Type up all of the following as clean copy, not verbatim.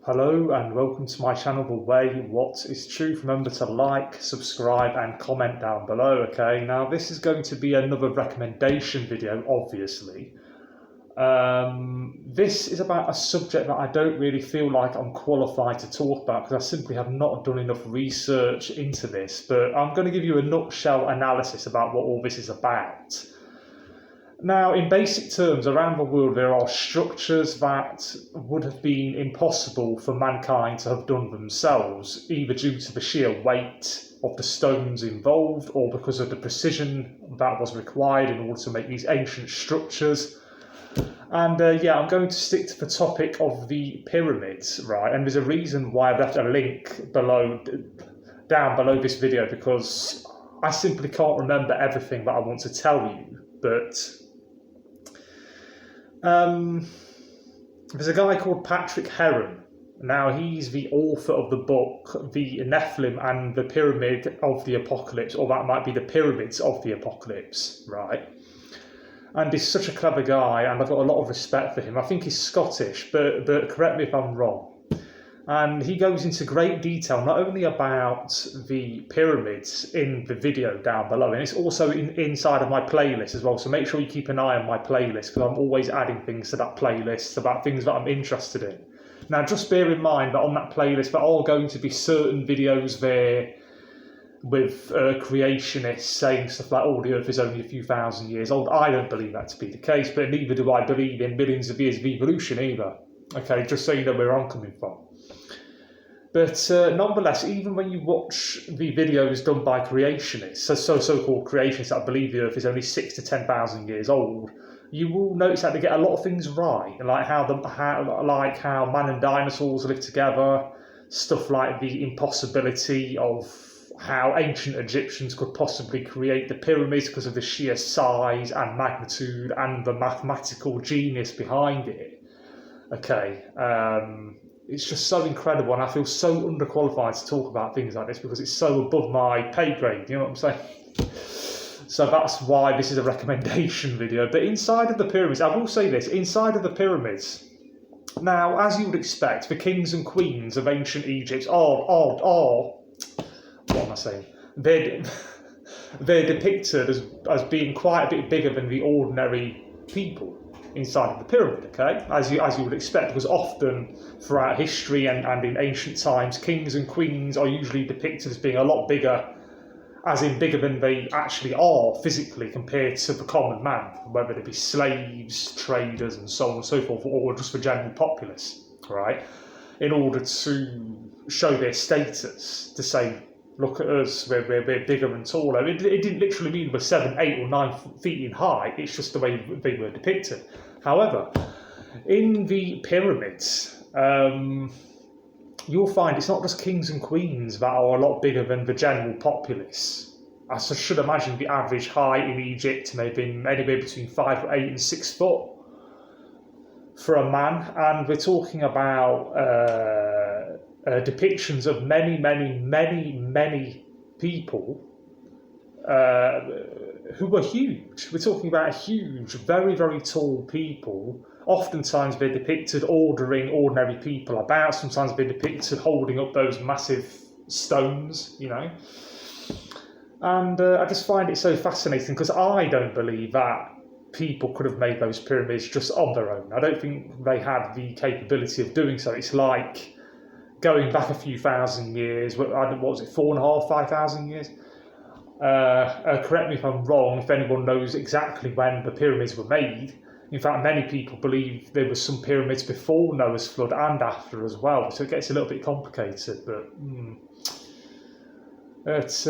Hello and welcome to my channel, The Way What Is Truth. Remember to like, subscribe and comment down below, okay? Now this is going to be another recommendation video, obviously. This is about a subject that I don't really feel like I'm qualified to talk about because I simply have not done enough research into this, but I'm going to give you a nutshell analysis about what all this is about. Now, in basic terms, around the world there are structures that would have been impossible for mankind to have done themselves, either due to the sheer weight of the stones involved or because of the precision that was required in order to make these ancient structures. And I'm going to stick to the topic of the pyramids, right? And there's a reason why I've left a link down below this video, because I simply can't remember everything that I want to tell you, but there's a guy called Patrick Heron. Now, he's the author of the book, The Nephilim and the Pyramid of the Apocalypse, or that might be the Pyramids of the Apocalypse, right? And he's such a clever guy, and I've got a lot of respect for him. I think he's Scottish, but correct me if I'm wrong. And he goes into great detail, not only about the pyramids in the video down below, and it's also inside of my playlist as well. So make sure you keep an eye on my playlist, because I'm always adding things to that playlist about things that I'm interested in. Now, just bear in mind that on that playlist, there are going to be certain videos there with creationists saying stuff like, oh, the Earth is only a few thousand years old. I don't believe that to be the case, but neither do I believe in millions of years of evolution either. Okay, just so you know where I'm coming from. But nonetheless, even when you watch the videos done by creationists, so-called creationists that believe the Earth is only 6,000 to 10,000 years old, you will notice that they get a lot of things right, like how man and dinosaurs live together, stuff like the impossibility of how ancient Egyptians could possibly create the pyramids because of the sheer size and magnitude and the mathematical genius behind it. Okay. It's just so incredible, and I feel so underqualified to talk about things like this because it's so above my pay grade, you know what I'm saying? So that's why this is a recommendation video. But inside of the pyramids, I will say this, inside of the pyramids, now, as you would expect, the kings and queens of ancient Egypt what am I saying? They're depicted as being quite a bit bigger than the ordinary people inside of the pyramid, okay? As you would expect, because often throughout history and in ancient times, kings and queens are usually depicted as being a lot bigger, as in bigger than they actually are physically compared to the common man, whether they be slaves, traders, and so on and so forth, or just the general populace, right? In order to show their status, to say, look at us, we're bigger and taller. It didn't literally mean we're 7, 8 or 9 feet in height, it's just the way they were depicted. However, in the pyramids, you'll find it's not just kings and queens that are a lot bigger than the general populace. I should imagine the average height in Egypt may have been anywhere between 5'8" and 6 foot for a man, and we're talking about depictions of many people who were huge. We're talking about huge, very, very tall people. Oftentimes they're depicted ordering ordinary people about. Sometimes they're depicted holding up those massive stones, you know. And I just find it so fascinating because I don't believe that people could have made those pyramids just on their own. I don't think they had the capability of doing so. It's like going back a few thousand years, what was it, 4,500, 5,000 years? Correct me if I'm wrong, if anyone knows exactly when the pyramids were made. In fact, many people believe there were some pyramids before Noah's flood and after as well, so it gets a little bit complicated, but it's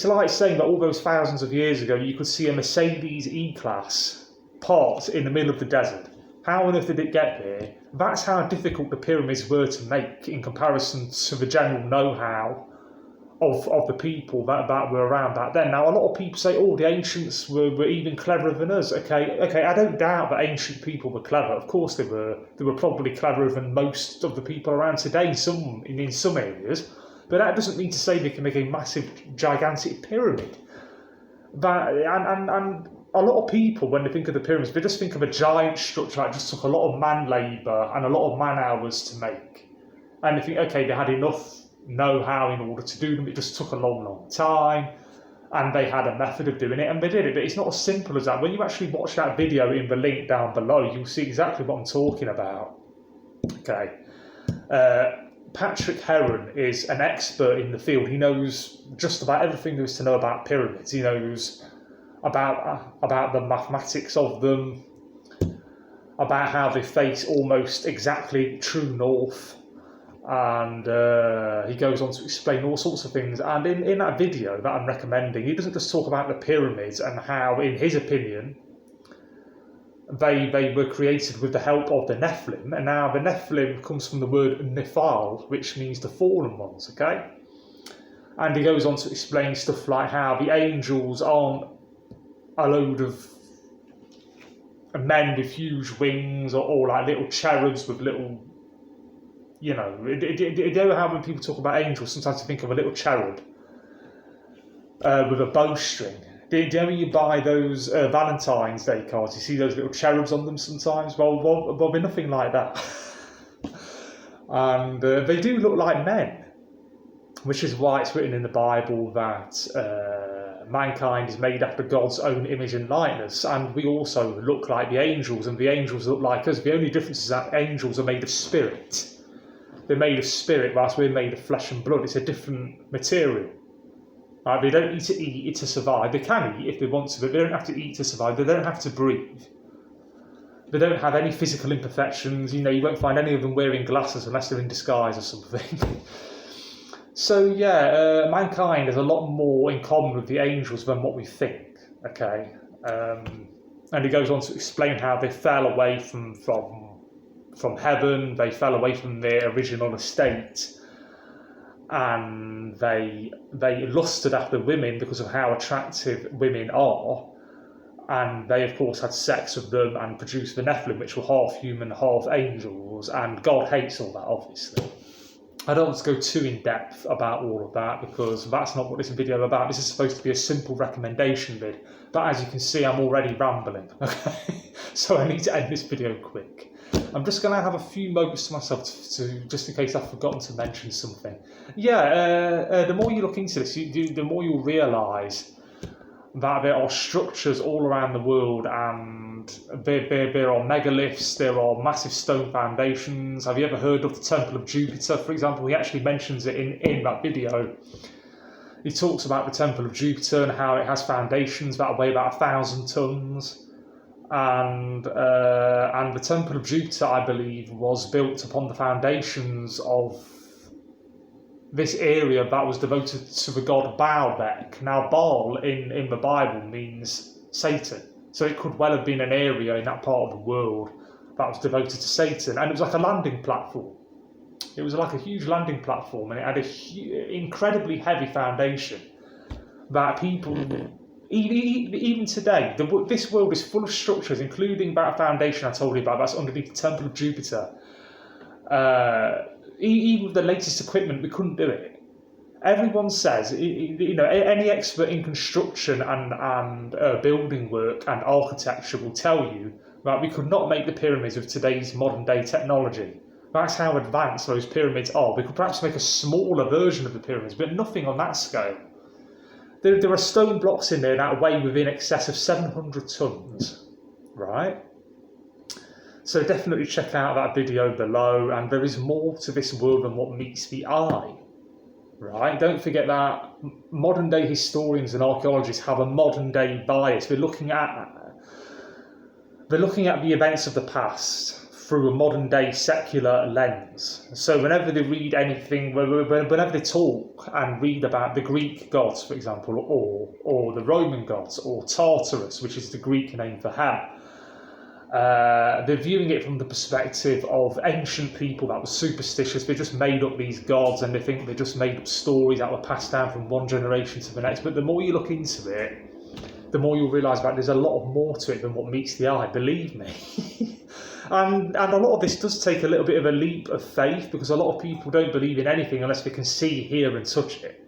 like saying that all those thousands of years ago you could see a Mercedes E-Class parked in the middle of the desert. How on earth did it get there? That's how difficult the pyramids were to make in comparison to the general know-how of the people that were around back then. Now, a lot of people say, oh, the ancients were even cleverer than us. Okay, I don't doubt that ancient people were clever. Of course they were. They were probably cleverer than most of the people around today in some areas. But that doesn't mean to say they can make a massive, gigantic pyramid. And a lot of people, when they think of the pyramids, they just think of a giant structure that just took a lot of man labour and a lot of man hours to make. And they think, okay, they had enough know-how in order to do them, it just took a long time, and they had a method of doing it, and they did it. But it's not as simple as that. When you actually watch that video in the link down below, you'll see exactly what I'm talking about. Okay. Patrick Heron is an expert in the field. He knows just about everything there is to know about pyramids. He knows about the mathematics of them, about how they face almost exactly true north, and he goes on to explain all sorts of things. And in that video that I'm recommending, he doesn't just talk about the pyramids and how, in his opinion, they were created with the help of the Nephilim. And now the Nephilim comes from the word Nephal, which means the fallen ones, okay? And he goes on to explain stuff like how the angels aren't a load of men with huge wings, or like little cherubs with little, you know, you know how when people talk about angels, sometimes you think of a little cherub with a bowstring. Do you know when you buy those Valentine's Day cards, you see those little cherubs on them sometimes? Well, they're nothing like that. And they do look like men, which is why it's written in the Bible that mankind is made after God's own image and likeness, and we also look like the angels, and the angels look like us. The only difference is that angels are made of spirit. They're made of spirit, whilst we're made of flesh and blood. It's a different material. Right? They don't need to eat to survive. They can eat if they want to, but they don't have to eat to survive. They don't have to breathe. They don't have any physical imperfections. You know, you won't find any of them wearing glasses unless they're in disguise or something. So yeah, mankind has a lot more in common with the angels than what we think. Okay, and he goes on to explain how they fell away from heaven. They fell away from their original estate, and they lusted after women because of how attractive women are, and they of course had sex with them and produced the Nephilim, which were half human, half angels, and God hates all that, obviously. I don't want to go too in depth about all of that because that's not what this video is about. This is supposed to be a simple recommendation vid, but as you can see, I'm already rambling. Okay, so I need to end this video quick. I'm just going to have a few moments to myself to just in case I've forgotten to mention something. Yeah, the more you look into this, the more you'll realise that there are structures all around the world, and there are megaliths, there are massive stone foundations. Have you ever heard of the Temple of Jupiter, for example? He actually mentions it in that video. He talks about the Temple of Jupiter and how it has foundations that weigh about 1,000 tons. And the Temple of Jupiter, I believe, was built upon the foundations of this area that was devoted to the god Baalbek. Now, Baal in the Bible means Satan, so it could well have been an area in that part of the world that was devoted to Satan, and it was like a landing platform. It was like a huge landing platform, and it had a incredibly heavy foundation that people, even today, this world is full of structures, including that foundation I told you about that's underneath the Temple of Jupiter. Even with the latest equipment, we couldn't do it. Everyone says, you know, any expert in construction and building work and architecture will tell you that we could not make the pyramids with today's modern day technology. That's how advanced those pyramids are. We could perhaps make a smaller version of the pyramids, but nothing on that scale. There are stone blocks in there that weigh within excess of 700 tons, right? So definitely check out that video below, and there is more to this world than what meets the eye, right? Don't forget that modern day historians and archaeologists have a modern day bias. They're looking at the events of the past through a modern day secular lens. So whenever they read anything, whenever they talk and read about the Greek gods, for example, or the Roman gods, or Tartarus, which is the Greek name for hell, they're viewing it from the perspective of ancient people that were superstitious. They just made up these gods, and they think they just made up stories that were passed down from one generation to the next. But the more you look into it, the more you'll realise that there's a lot more to it than what meets the eye, believe me. and a lot of this does take a little bit of a leap of faith, because a lot of people don't believe in anything unless they can see, hear and touch it.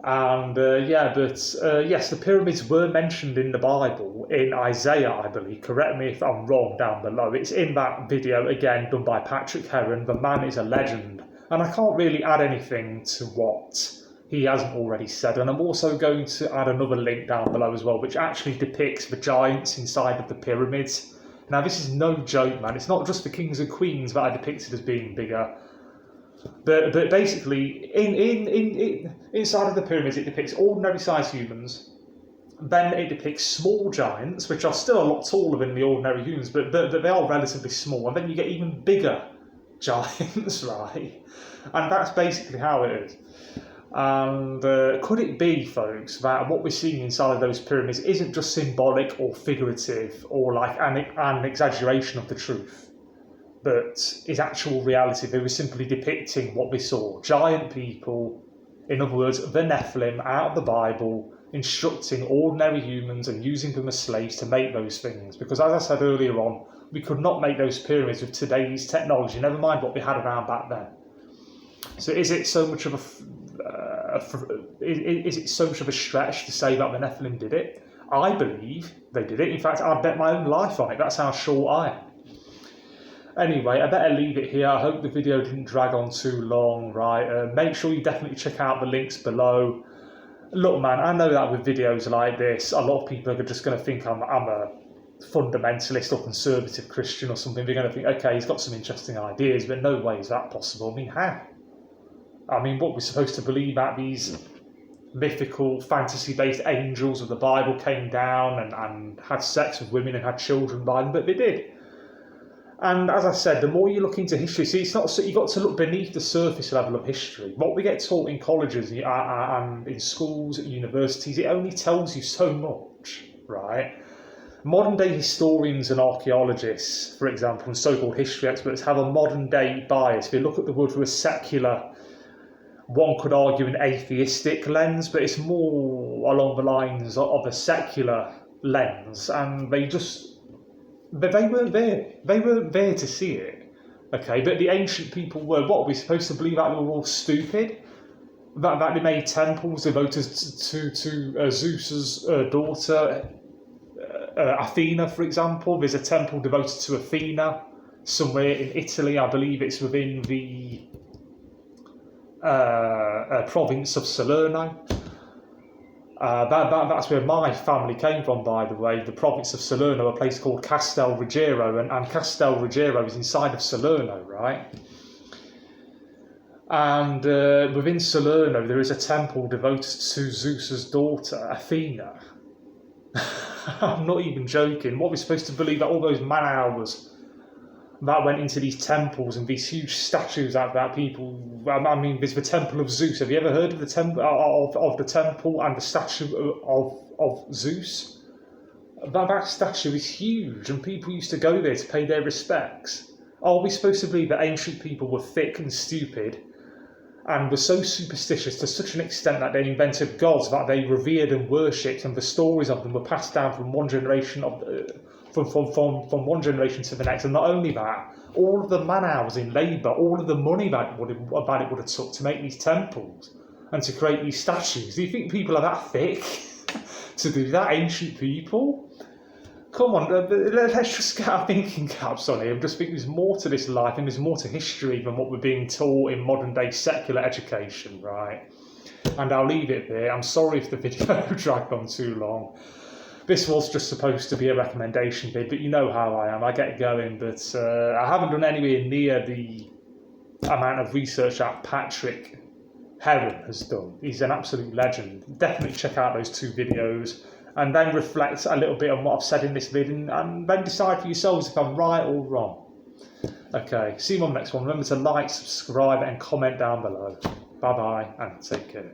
And yes, the pyramids were mentioned in the Bible, in Isaiah, I believe. Correct me if I'm wrong down below. It's in that video, again, done by Patrick Heron. The man is a legend. And I can't really add anything to what he hasn't already said. And I'm also going to add another link down below as well, which actually depicts the giants inside of the pyramids. Now, this is no joke, man. It's not just the kings and queens that are depicted as being bigger. But basically, inside of the pyramids, it depicts ordinary sized humans. Then it depicts small giants, which are still a lot taller than the ordinary humans, but they are relatively small. And then you get even bigger giants, right? And that's basically how it is. And could it be, folks, that what we're seeing inside of those pyramids isn't just symbolic or figurative or like an exaggeration of the truth, but is actual reality? They were simply depicting what we saw. Giant people, in other words, the Nephilim out of the Bible, instructing ordinary humans and using them as slaves to make those things. Because as I said earlier on, we could not make those pyramids with today's technology, never mind what we had around back then. So is it so much of a stretch to say that the Nephilim did it? I believe they did it. In fact, I'd bet my own life on it. That's how sure I am. Anyway, I better leave it here. I hope the video didn't drag on too long, right? Make sure you definitely check out the links below. Look, man, I know that with videos like this, a lot of people are just going to think I'm a fundamentalist or conservative Christian or something. They're going to think, okay, he's got some interesting ideas, but no way is that possible. I mean, how? I mean, what we're supposed to believe that these mythical, fantasy-based angels of the Bible came down and had sex with women and had children by them, but they did. And as I said, the more you look into history, see, it's not so, you've got to look beneath the surface level of history. What we get taught in colleges and in schools, at universities, it only tells you so much, right? Modern day historians and archaeologists, for example, and so-called history experts have a modern day bias. If you look at the world through a secular, one could argue an atheistic lens, but it's more along the lines of a secular lens, and they weren't there. They weren't there to see it. Okay, but the ancient people were. What, are we supposed to believe that they were all stupid? That they made temples devoted to Zeus's daughter, Athena, for example. There's a temple devoted to Athena somewhere in Italy. I believe it's within the province of Salerno. That's where my family came from, by the way. The province of Salerno, a place called Castel Ruggero, and Castel Ruggero is inside of Salerno, right? And within Salerno, there is a temple devoted to Zeus's daughter, Athena. I'm not even joking. What we're supposed to believe that all those man hours that went into these temples and these huge statues that people. I mean, there's the Temple of Zeus. Have you ever heard of the temple of the temple and the statue of Zeus? That statue is huge, and people used to go there to pay their respects. Are we supposed to believe that ancient people were thick and stupid, and were so superstitious to such an extent that they invented gods that they revered and worshipped, and the stories of them were passed down from one generation from one generation to the next? And not only that, all of the man hours in labour, all of the money that it would have took to make these temples and to create these statues. Do you think people are that thick to do that? Ancient people? Come on, let's just get our thinking caps on here. I just think there's more to this life and there's more to history than what we're being taught in modern day secular education, right? And I'll leave it there. I'm sorry if the video dragged on too long. This was just supposed to be a recommendation vid, but you know how I am. I get going, but I haven't done anywhere near the amount of research that Patrick Heron has done. He's an absolute legend. Definitely check out those two videos and then reflect a little bit on what I've said in this video and then decide for yourselves if I'm right or wrong. Okay, see you on the next one. Remember to like, subscribe and comment down below. Bye bye and take care.